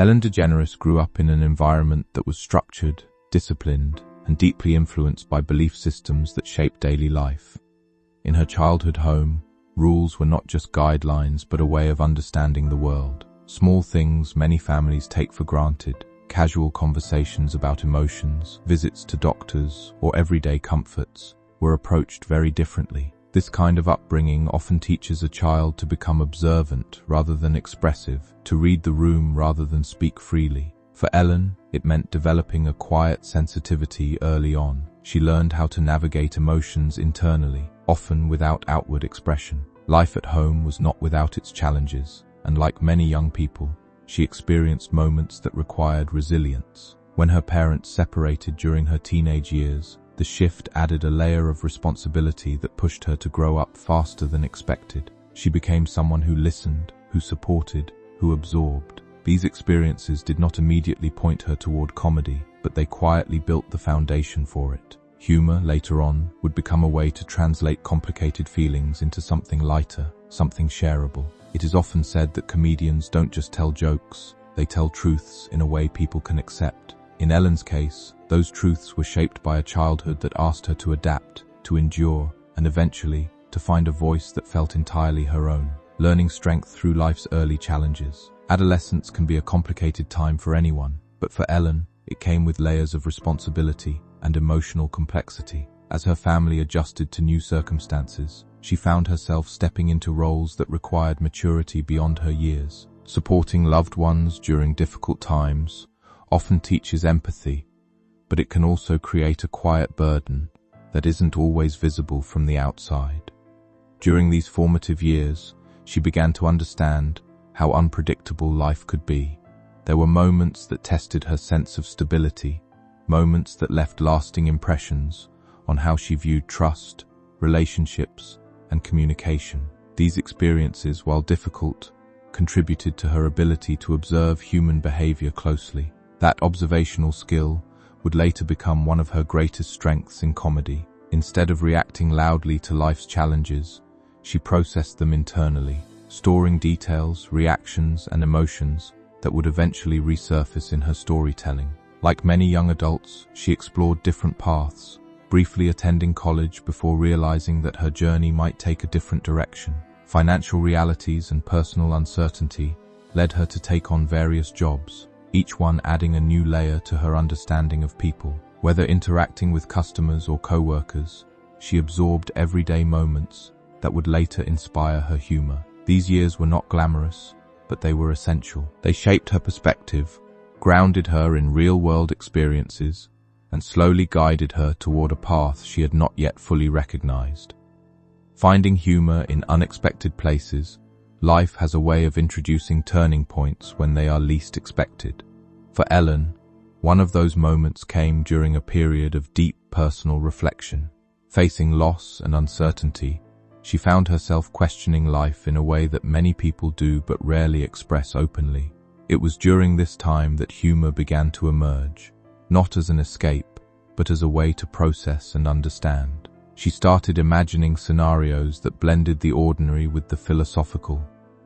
Ellen DeGeneres grew up in an environment that was structured, disciplined, and deeply influenced by belief systems that shaped daily life. In her childhood home, rules were not just guidelines but a way of understanding the world. Small things many families take for granted, casual conversations about emotions, visits to doctors, or everyday comforts, were approached very differently. This kind of upbringing often teaches a child to become observant rather than expressive, to read the room rather than speak freely. For Ellen, it meant developing a quiet sensitivity early on. She learned how to navigate emotions internally, often without outward expression. Life at home was not without its challenges, and like many young people, she experienced moments that required resilience. When her parents separated during her teenage years, the shift added a layer of responsibility that pushed her to grow up faster than expected. She became someone who listened, who supported, who absorbed. These experiences did not immediately point her toward comedy, but they quietly built the foundation for it. Humor, later on, would become a way to translate complicated feelings into something lighter, something shareable. It is often said that comedians don't just tell jokes, they tell truths in a way people can accept. In Ellen's case, those truths were shaped by a childhood that asked her to adapt, to endure, and eventually, to find a voice that felt entirely her own. Learning strength through life's early challenges. Adolescence can be a complicated time for anyone, but for Ellen, it came with layers of responsibility and emotional complexity. As her family adjusted to new circumstances, she found herself stepping into roles that required maturity beyond her years. Supporting loved ones during difficult times often teaches empathy, but it can also create a quiet burden that isn't always visible from the outside. During these formative years, she began to understand how unpredictable life could be. There were moments that tested her sense of stability, moments that left lasting impressions on how she viewed trust, relationships, and communication. These experiences, while difficult, contributed to her ability to observe human behavior closely. That observational skill would later become one of her greatest strengths in comedy. Instead of reacting loudly to life's challenges, she processed them internally, storing details, reactions, and emotions that would eventually resurface in her storytelling. Like many young adults, she explored different paths, briefly attending college before realizing that her journey might take a different direction. Financial realities and personal uncertainty led her to take on various jobs, each one adding a new layer to her understanding of people. Whether interacting with customers or co-workers, she absorbed everyday moments that would later inspire her humor. These years were not glamorous, but they were essential. They shaped her perspective, grounded her in real-world experiences, and slowly guided her toward a path she had not yet fully recognized. Finding humor in unexpected places, life has a way of introducing turning points when they are least expected. For Ellen, one of those moments came during a period of deep personal reflection. Facing loss and uncertainty, she found herself questioning life in a way that many people do but rarely express openly. It was during this time that humor began to emerge, not as an escape, but as a way to process and understand. She started imagining scenarios that blended the ordinary with the philosophical,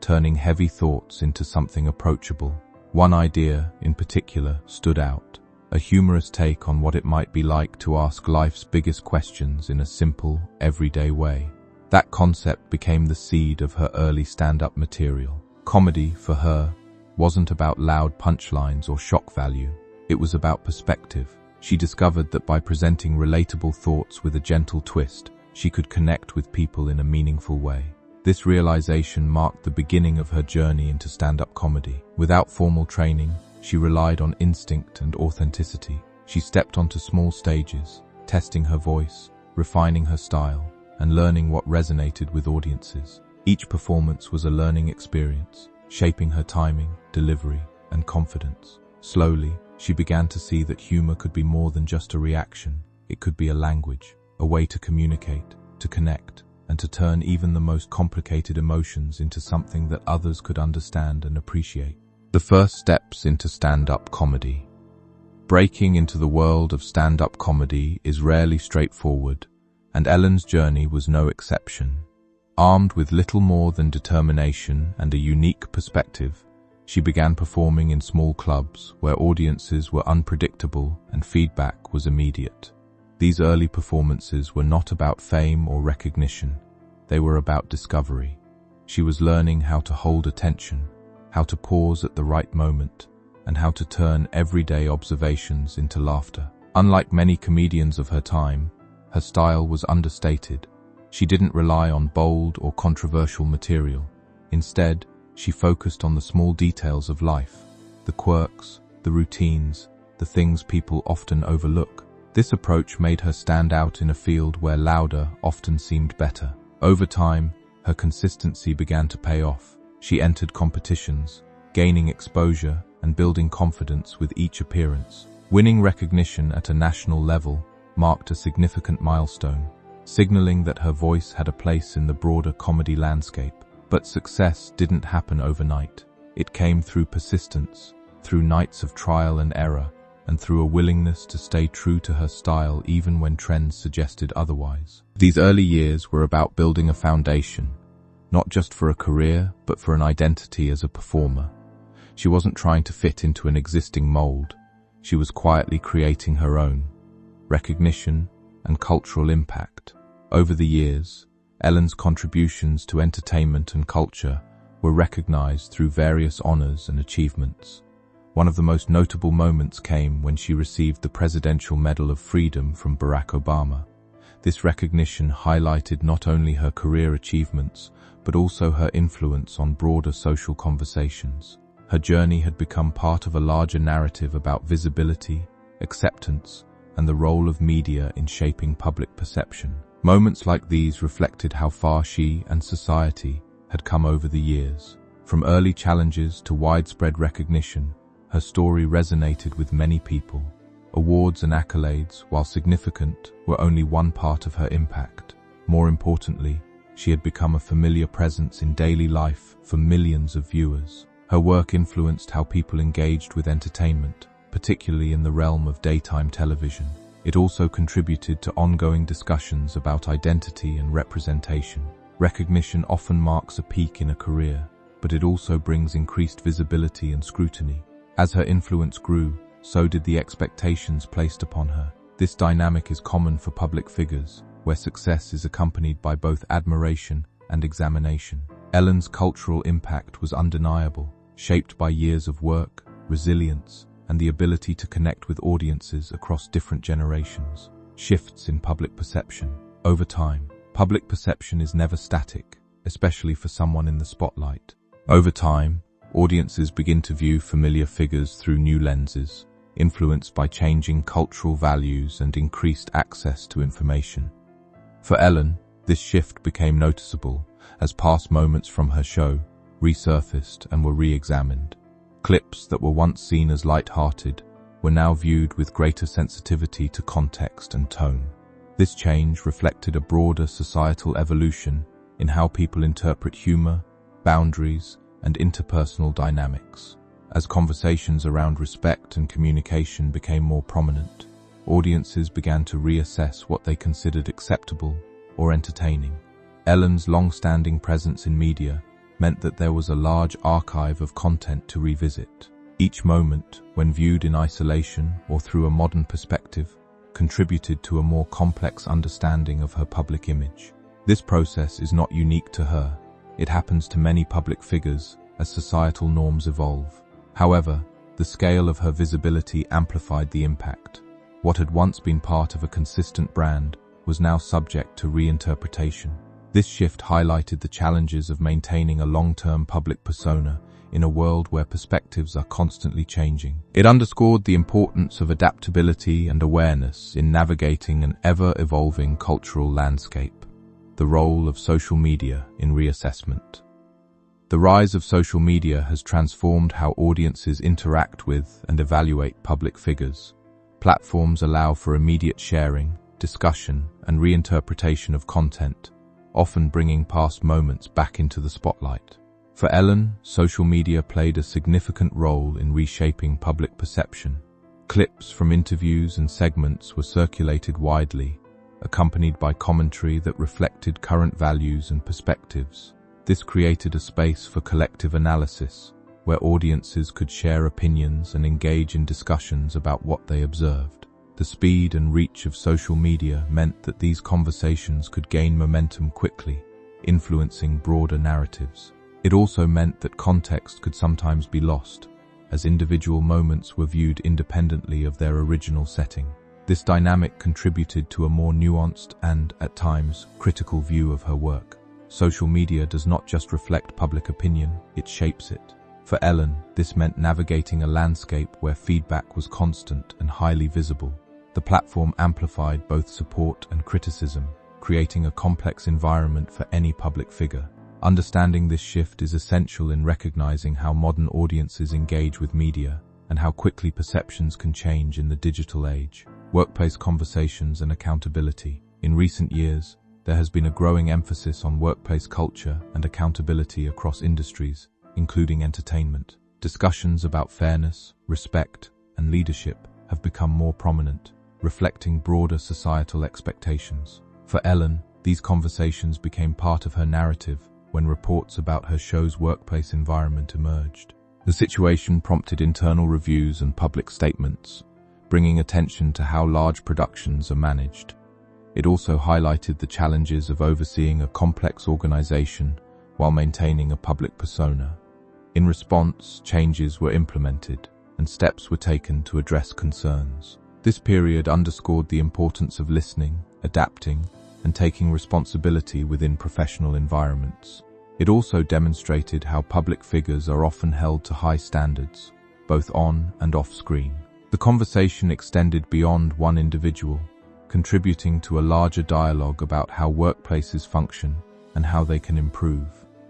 turning heavy thoughts into something approachable. One idea, in particular, stood out, a humorous take on what it might be like to ask life's biggest questions in a simple, everyday way. That concept became the seed of her early stand-up material. Comedy, for her, wasn't about loud punchlines or shock value. It was about perspective. She discovered that by presenting relatable thoughts with a gentle twist, she could connect with people in a meaningful way. This realization marked the beginning of her journey into stand-up comedy. Without formal training, she relied on instinct and authenticity. She stepped onto small stages, testing her voice, refining her style, and learning what resonated with audiences. Each performance was a learning experience, shaping her timing, delivery, and confidence. Slowly, she began to see that humor could be more than just a reaction. It could be a language, a way to communicate, to connect, and to turn even the most complicated emotions into something that others could understand and appreciate. The first steps into stand-up comedy. Breaking into the world of stand-up comedy is rarely straightforward, and Ellen's journey was no exception. Armed with little more than determination and a unique perspective, She began performing in small clubs where audiences were unpredictable and feedback was immediate. These early performances were not about fame or recognition. They were about discovery. She was learning how to hold attention, how to pause at the right moment, and how to turn everyday observations into laughter. Unlike many comedians of her time, her style was understated. She didn't rely on bold or controversial material. Instead, she focused on the small details of life, the quirks, the routines, the things people often overlook. This approach made her stand out in a field where louder often seemed better. Over time, her consistency began to pay off. She entered competitions, gaining exposure and building confidence with each appearance. Winning recognition at a national level marked a significant milestone, signaling that her voice had a place in the broader comedy landscape. But success didn't happen overnight. It came through persistence, through nights of trial and error, and through a willingness to stay true to her style even when trends suggested otherwise. These early years were about building a foundation, not just for a career, but for an identity as a performer. She wasn't trying to fit into an existing mold. She was quietly creating her own recognition and cultural impact. Over the years, Ellen's contributions to entertainment and culture were recognized through various honors and achievements. One of the most notable moments came when she received the Presidential Medal of Freedom from Barack Obama. This recognition highlighted not only her career achievements, but also her influence on broader social conversations. Her journey had become part of a larger narrative about visibility, acceptance, and the role of media in shaping public perception. Moments like these reflected how far she and society had come over the years. From early challenges to widespread recognition, her story resonated with many people. Awards and accolades, while significant, were only one part of her impact. More importantly, she had become a familiar presence in daily life for millions of viewers. Her work influenced how people engaged with entertainment, particularly in the realm of daytime television. It also contributed to ongoing discussions about identity and representation. Recognition often marks a peak in a career, but it also brings increased visibility and scrutiny. As her influence grew, so did the expectations placed upon her. This dynamic is common for public figures, where success is accompanied by both admiration and examination. Ellen's cultural impact was undeniable, shaped by years of work, resilience, and the ability to connect with audiences across different generations. Shifts in public perception. Over time, public perception is never static, especially for someone in the spotlight. Over time, audiences begin to view familiar figures through new lenses, influenced by changing cultural values and increased access to information. For Ellen, this shift became noticeable as past moments from her show resurfaced and were re-examined. Clips that were once seen as light-hearted were now viewed with greater sensitivity to context and tone. This change reflected a broader societal evolution in how people interpret humor, boundaries, and interpersonal dynamics. As conversations around respect and communication became more prominent, audiences began to reassess what they considered acceptable or entertaining. Ellen's long-standing presence in media meant that there was a large archive of content to revisit. Each moment, when viewed in isolation or through a modern perspective, contributed to a more complex understanding of her public image. This process is not unique to her. It happens to many public figures as societal norms evolve. However, the scale of her visibility amplified the impact. What had once been part of a consistent brand was now subject to reinterpretation. This shift highlighted the challenges of maintaining a long-term public persona in a world where perspectives are constantly changing. It underscored the importance of adaptability and awareness in navigating an ever-evolving cultural landscape. The role of social media in reassessment. The rise of social media has transformed how audiences interact with and evaluate public figures. Platforms allow for immediate sharing, discussion, and reinterpretation of content, often bringing past moments back into the spotlight. For Ellen, social media played a significant role in reshaping public perception. Clips from interviews and segments were circulated widely, accompanied by commentary that reflected current values and perspectives. This created a space for collective analysis, where audiences could share opinions and engage in discussions about what they observed. The speed and reach of social media meant that these conversations could gain momentum quickly, influencing broader narratives. It also meant that context could sometimes be lost, as individual moments were viewed independently of their original setting. This dynamic contributed to a more nuanced and, at times, critical view of her work. Social media does not just reflect public opinion, it shapes it. For Ellen, this meant navigating a landscape where feedback was constant and highly visible. The platform amplified both support and criticism, creating a complex environment for any public figure. Understanding this shift is essential in recognizing how modern audiences engage with media and how quickly perceptions can change in the digital age. Workplace conversations and accountability. In recent years, there has been a growing emphasis on workplace culture and accountability across industries, including entertainment. Discussions about fairness, respect, and leadership have become more prominent, reflecting broader societal expectations. For Ellen, these conversations became part of her narrative when reports about her show's workplace environment emerged. The situation prompted internal reviews and public statements, bringing attention to how large productions are managed. It also highlighted the challenges of overseeing a complex organization while maintaining a public persona. In response, changes were implemented and steps were taken to address concerns. This period underscored the importance of listening, adapting, and taking responsibility within professional environments. It also demonstrated how public figures are often held to high standards, both on and off screen. The conversation extended beyond one individual, contributing to a larger dialogue about how workplaces function and how they can improve.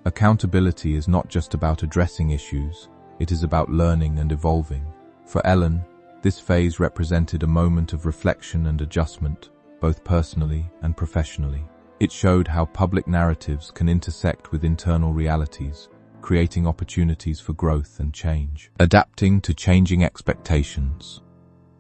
Accountability is not just about addressing issues, it is about learning and evolving. For Ellen, this phase represented a moment of reflection and adjustment, both personally and professionally. It showed how public narratives can intersect with internal realities, creating opportunities for growth and change. Adapting to changing expectations.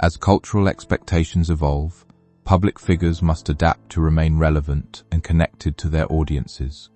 As cultural expectations evolve, public figures must adapt to remain relevant and connected to their audiences.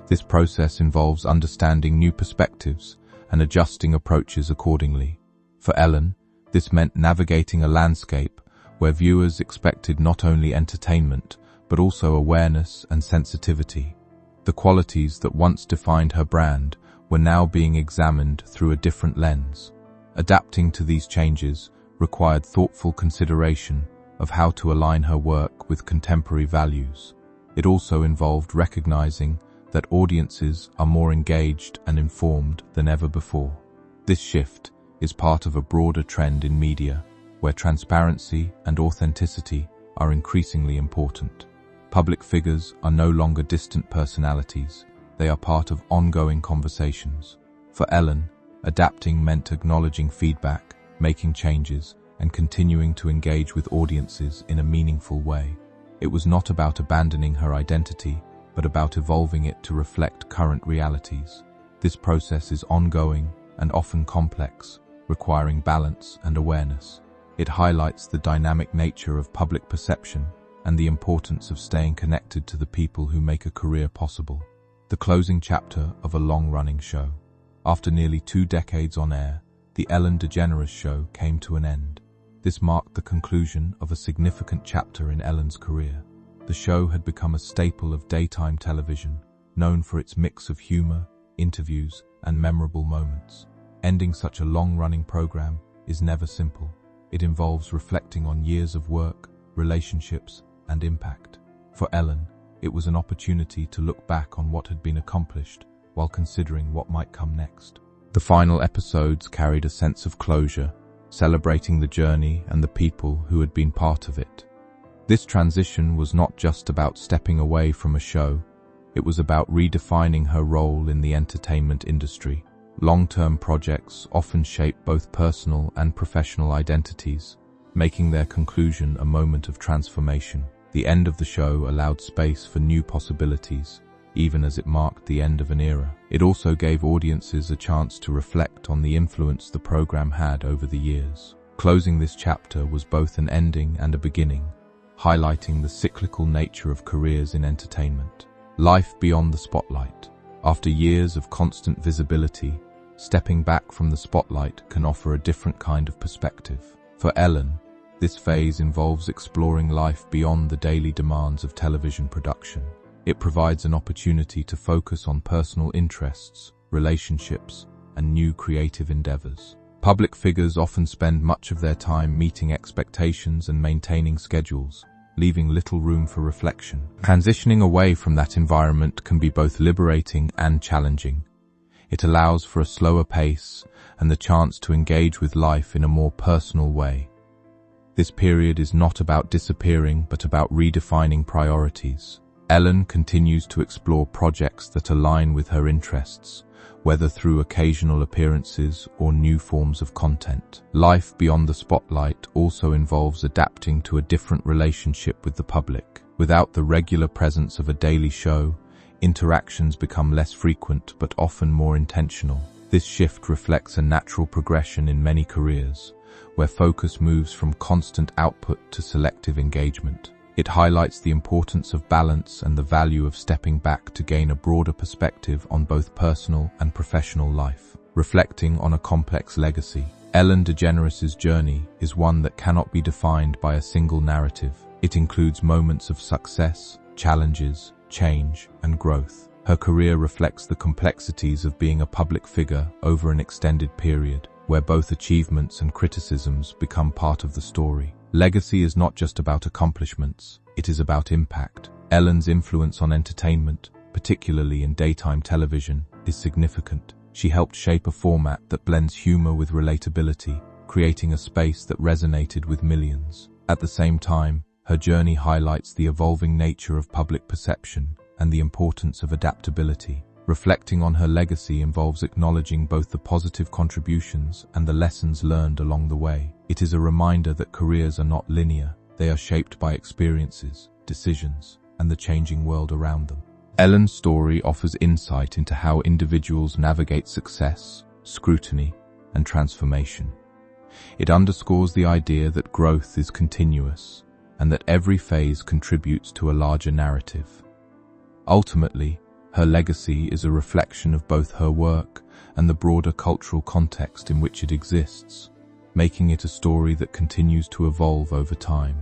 This process involves understanding new perspectives and adjusting approaches accordingly. For Ellen, this meant navigating a landscape where viewers expected not only entertainment, but also awareness and sensitivity. The qualities that once defined her brand were now being examined through a different lens. Adapting to these changes required thoughtful consideration of how to align her work with contemporary values. It also involved recognizing that audiences are more engaged and informed than ever before. This shift is part of a broader trend in media, where transparency and authenticity are increasingly important. Public figures are no longer distant personalities, they are part of ongoing conversations. For Ellen, adapting meant acknowledging feedback, making changes, and continuing to engage with audiences in a meaningful way. It was not about abandoning her identity, but about evolving it to reflect current realities. This process is ongoing and often complex, requiring balance and awareness. It highlights the dynamic nature of public perception and the importance of staying connected to the people who make a career possible. The closing chapter of a long-running show. After nearly 2 decades on air, the Ellen DeGeneres show came to an end. This marked the conclusion of a significant chapter in Ellen's career. The show had become a staple of daytime television, known for its mix of humor, interviews, and memorable moments. Ending such a long-running program is never simple. It involves reflecting on years of work, relationships, and impact. For Ellen, it was an opportunity to look back on what had been accomplished while considering what might come next. The final episodes carried a sense of closure, celebrating the journey and the people who had been part of it. This transition was not just about stepping away from a show, it was about redefining her role in the entertainment industry. Long-term projects often shape both personal and professional identities, making their conclusion a moment of transformation. The end of the show allowed space for new possibilities, even as it marked the end of an era. It also gave audiences a chance to reflect on the influence the program had over the years. Closing this chapter was both an ending and a beginning, highlighting the cyclical nature of careers in entertainment. Life beyond the spotlight. After years of constant visibility, Stepping back from the spotlight can offer a different kind of perspective. For Ellen, this phase involves exploring life beyond the daily demands of television production. It provides an opportunity to focus on personal interests, relationships, and new creative endeavors. Public figures often spend much of their time meeting expectations and maintaining schedules, leaving little room for reflection. Transitioning away from that environment can be both liberating and challenging. It allows for a slower pace and the chance to engage with life in a more personal way. This period is not about disappearing, but about redefining priorities. Ellen continues to explore projects that align with her interests, whether through occasional appearances or new forms of content. Life beyond the spotlight also involves adapting to a different relationship with the public. Without the regular presence of a daily show, interactions become less frequent but often more intentional. This shift reflects a natural progression in many careers, where focus moves from constant output to selective engagement. It highlights the importance of balance and the value of stepping back to gain a broader perspective on both personal and professional life. Reflecting on a complex legacy, Ellen DeGeneres' journey is one that cannot be defined by a single narrative. It includes moments of success, challenges, change, and growth. Her career reflects the complexities of being a public figure over an extended period, where both achievements and criticisms become part of the story. Legacy is not just about accomplishments, it is about impact. Ellen's influence on entertainment, particularly in daytime television, is significant. She helped shape a format that blends humor with relatability, creating a space that resonated with millions. At the same time, her journey highlights the evolving nature of public perception and the importance of adaptability. Reflecting on her legacy involves acknowledging both the positive contributions and the lessons learned along the way. It is a reminder that careers are not linear. They are shaped by experiences, decisions, and the changing world around them. Ellen's story offers insight into how individuals navigate success, scrutiny, and transformation. It underscores the idea that growth is continuous and that every phase contributes to a larger narrative. Ultimately, her legacy is a reflection of both her work and the broader cultural context in which it exists, making it a story that continues to evolve over time.